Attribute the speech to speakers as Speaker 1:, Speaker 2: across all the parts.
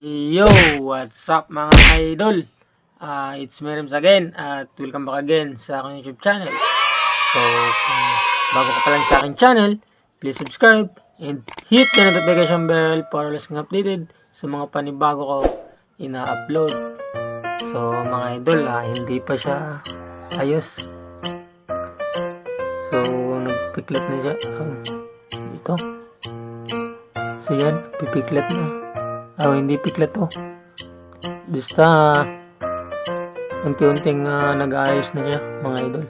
Speaker 1: Yo, what's up mga idol? It's Merims again at welcome back again sa aking YouTube channel. So, kung bago ka pa lang sa aking channel, please subscribe and hit the notification bell para less kang updated sa mga panibago ko ina-upload. So, mga idol, hindi pa siya ayos. So, nagpiklat na siya. Dito. So, yan, pipiklat na. Hindi piklat to. Basta unti-unting nag-aayos na siya mga idol.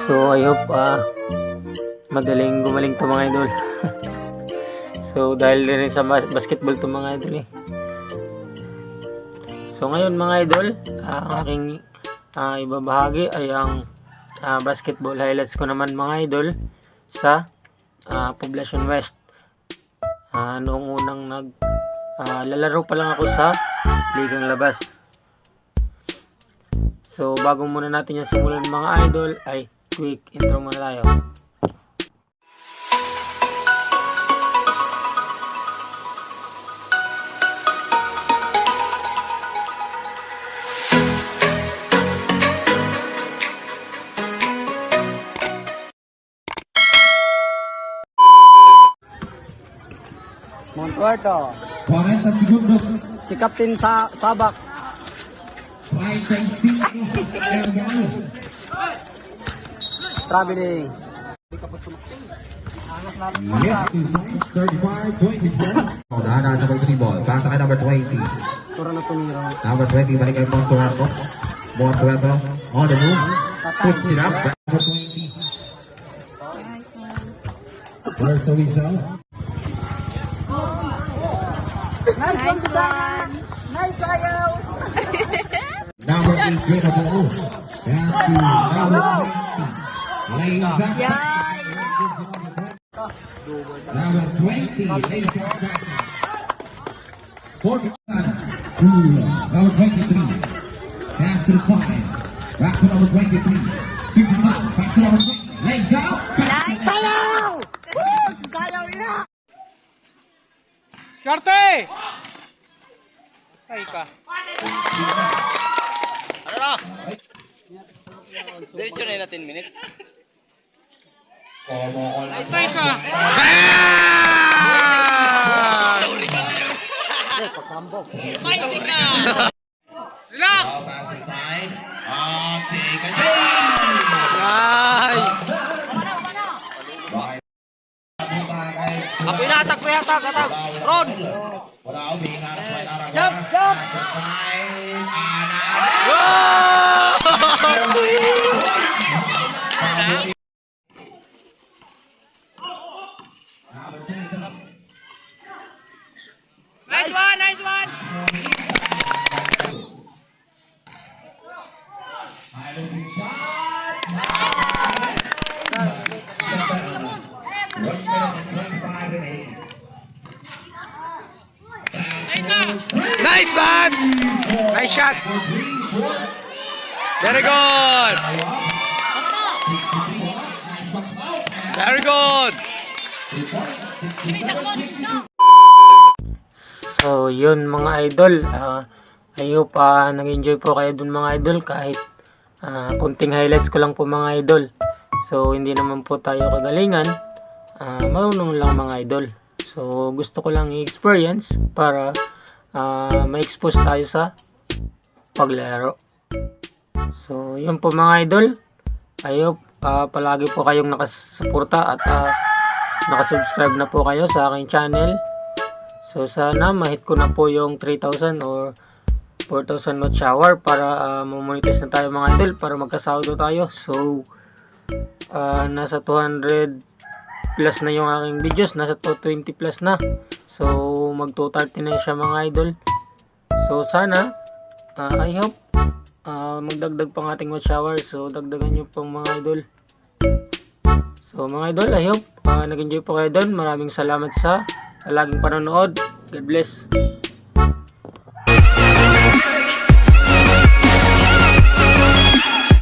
Speaker 1: So I hope madaling gumaling to mga idol. So dahil rin sa basketball to mga idol eh. So ngayon mga idol, ang aking ibabahagi ay ang basketball highlights ko naman mga idol sa Poblacion West. Noong unang lalaro pa lang ako sa Ligang Labas. So bago muna natin yung simulan mga idol ay quick intro muna tayo.
Speaker 2: Montuerto.
Speaker 3: 40 segundos.
Speaker 2: Si Captain Sabak.
Speaker 3: 35.
Speaker 2: Traveling.
Speaker 3: Yes, 35-24. Dahan-dahan sa pag-dribble. Pasa kay number 20.
Speaker 2: Tura na tumiro.
Speaker 3: Number 20, balik kay Montuerto. Montuerto on the move. Puts it up. Number 20. Where's the whistle?
Speaker 2: Nice one, Susan! Nice ayaw!
Speaker 3: Number 8, great of the move. Pass to number 20. Lays up. Number 20, lays up. 40 to number 23. Pass to the 5. Back to number 23. 55. Back to number 20. Lays up.
Speaker 2: Nice ayaw! Woo! Sayaw ina!
Speaker 1: Skarte! Ay ka.
Speaker 4: Ano na? Diretso na yun na 10 minutes.
Speaker 1: Ay ka.
Speaker 4: Fighting ka!
Speaker 1: Relax!
Speaker 3: Pass aside. Take a
Speaker 1: Nice!
Speaker 4: Apoy na, atak! Ron!
Speaker 3: Wala ako, bingat sa Aragona.
Speaker 2: Jump!
Speaker 3: Pass aside.
Speaker 1: Nice one! Nice pass! Nice shot! Very good! Very good! So yun mga idol, I hope nag-enjoy po kayo dun mga idol kahit kunting highlights ko lang po mga idol. So hindi naman po tayo kagalingan, marunong lang mga idol. So gusto ko lang i-experience para ma-expose tayo sa paglaro. So yun po mga idol, I hope palagi po kayong nakasuporta at nakasubscribe na po kayo sa aking channel. So sana ma-hit ko na po yung 3,000 or 4,000 watch hour para ma-monetize na tayo mga idol, para magkasahod tayo. So nasa 200 plus na yung aking videos, nasa 220 plus na. So mag 230 na siya mga idol. So sana I hope magdagdag pang ating watch hour. So dagdagan nyo pong mga idol. So mga idol, I hope nag-enjoy po kayo doon. Maraming salamat sa laging panonood. God bless.